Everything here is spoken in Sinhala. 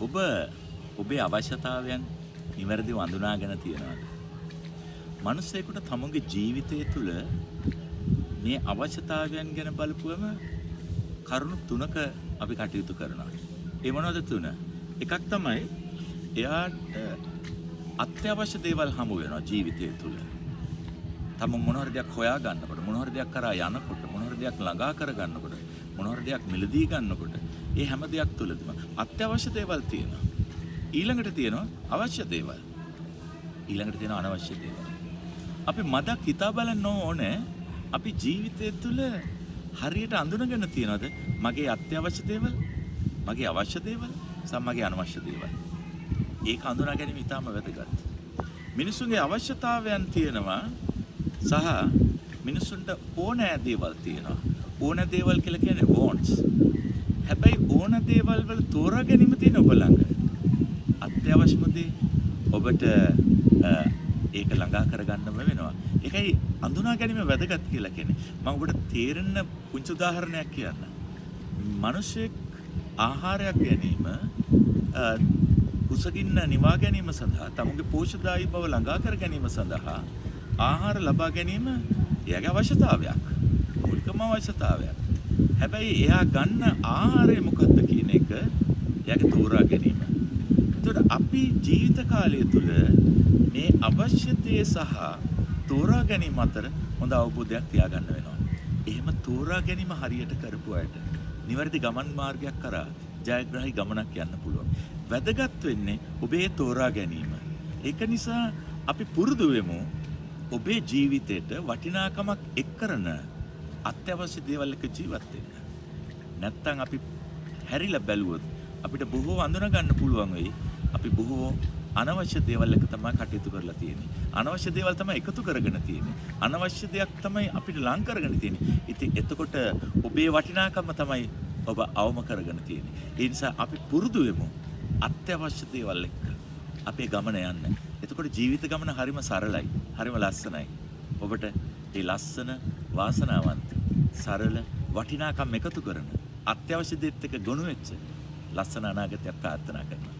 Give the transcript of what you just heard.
ඔබ ඔබේ අවශ්‍යතාවයන් නිවැරදිව අඳුනාගෙන තියනවාද? මිනිසෙකුට තමුන්ගේ ජීවිතය තුළ මේ අවශ්‍යතාවයන් ගැන බලපුවම කරුණු තුනක අපි කටයුතු කරනවා. ඒ මොනවද තුන? එකක් තමයි එයාට අත්‍යවශ්‍ය දේවල් හමු වෙනවා ජීවිතය තුළ. තමුන් මොන හරි දෙයක් හොයා ගන්නකොට, මොන හරි දෙයක් කරා යනකොට, මොන හරි දෙයක් ළඟා කර ගන්නකොට, මොන හරි දෙයක් මිලදී ගන්නකොට, ඒ හැම දෙයක් තුළදීම අත්‍යවශ්‍ය දේවල් තියෙනවා. ඊළඟට තියෙනවා අවශ්‍ය දේවල්. ඊළඟට තියෙනවා අනවශ්‍ය දේවල්. අපි මදක් හිතා බලන්න ඕනේ අපි ජීවිතය තුළ හරියට අඳුනගෙන තියනවද මගේ අත්‍යවශ්‍ය දේවල්, මගේ අවශ්‍ය දේවල්, සහ මගේ අනවශ්‍ය දේවල්. ඒක හඳුනා ගැනීම ඉතාම වැදගත්. මිනිසුන්ගේ අවශ්‍යතාවයන් තියෙනවා සහ මිනිසුන්ට ඕනෑ දේවල් තියෙනවා. ඕන දේවල් කියලා කියන්නේ wants. හැබැයි ඕන දේවල් වල තෝරා ගැනීම තියෙන ඔබ ළඟ. අත්‍යවශ්‍යම දේ ඔබට ඒක ළඟා කරගන්නම වෙනවා. ඒකයි අඳුනා ගැනීම වැදගත් කියලා කියන්නේ. මම ඔබට තේරෙන්න පුංචි උදාහරණයක් කියන්න. මිනිසෙක් ආහාරයක් ගැනීම කුසගින්න නිවා ගැනීම සඳහා, තමුන්ගේ පෝෂ්‍යදායී බව ළඟා කර ගැනීම සඳහා ආහාර ලබා ගැනීම එයාගේ අවශ්‍යතාවයක්. මූලිකම අවශ්‍යතාවයක්. හැබැයි එයා ගන්න ආහාරය මොකක්ද කියන එක එයාගේ තෝරා ගැනීම. එතකොට අපි ජීවිත කාලය තුළ මේ අවශ්‍ය දේ සහ තෝරා ගැනීම අතර හොඳ අවබෝධයක් තියාගන්න වෙනවා. එහෙම තෝරා ගැනීම හරියට කරපු අයට නිවැරදි ගමන් මාර්ගයක් කරා ජයග්‍රාහී ගමනක් යන්න පුළුවන්. වැදගත් වෙන්නේ ඔබේ තෝරා ගැනීම. ඒක නිසා අපි පුරුදු වෙමු ඔබේ ජීවිතයට වටිනාකමක් එක් කරන අත්‍යවශ්‍ය දේවල් එක ජීවත් වෙන්න. නැත්තම් අපි හැරිලා බැලුවොත් අපිට බොහෝ අඳුන ගන්න පුළුවන් වෙයි. අපි බොහෝ අනවශ්‍ය දේවල් එක තමයි කටයුතු කරලා තියෙන්නේ. අනවශ්‍ය දේවල් තමයි එකතු කරගෙන තියෙන්නේ. අනවශ්‍ය දෙයක් තමයි අපිට ලං කරගෙන තියෙන්නේ. ඉතින් එතකොට ඔබේ වටිනාකම තමයි ඔබ අවම කරගෙන තියෙන්නේ. ඒ නිසා අපි පුරුදු වෙමු අත්‍යවශ්‍ය දේවල් එක්ක අපේ ගමන යන්න. එතකොට ජීවිත ගමන හරිම සරලයි, හරිම ලස්සනයි. ඔබට මේ ලස්සන, වාසනාවන්ත, සරල, වටිනාකම් එකතු කරන අත්‍යවශ්‍ය දේත් එක්ක ගොනු වෙච්ච ලස්සන අනාගතයක් ප්‍රාර්ථනා කරනවා.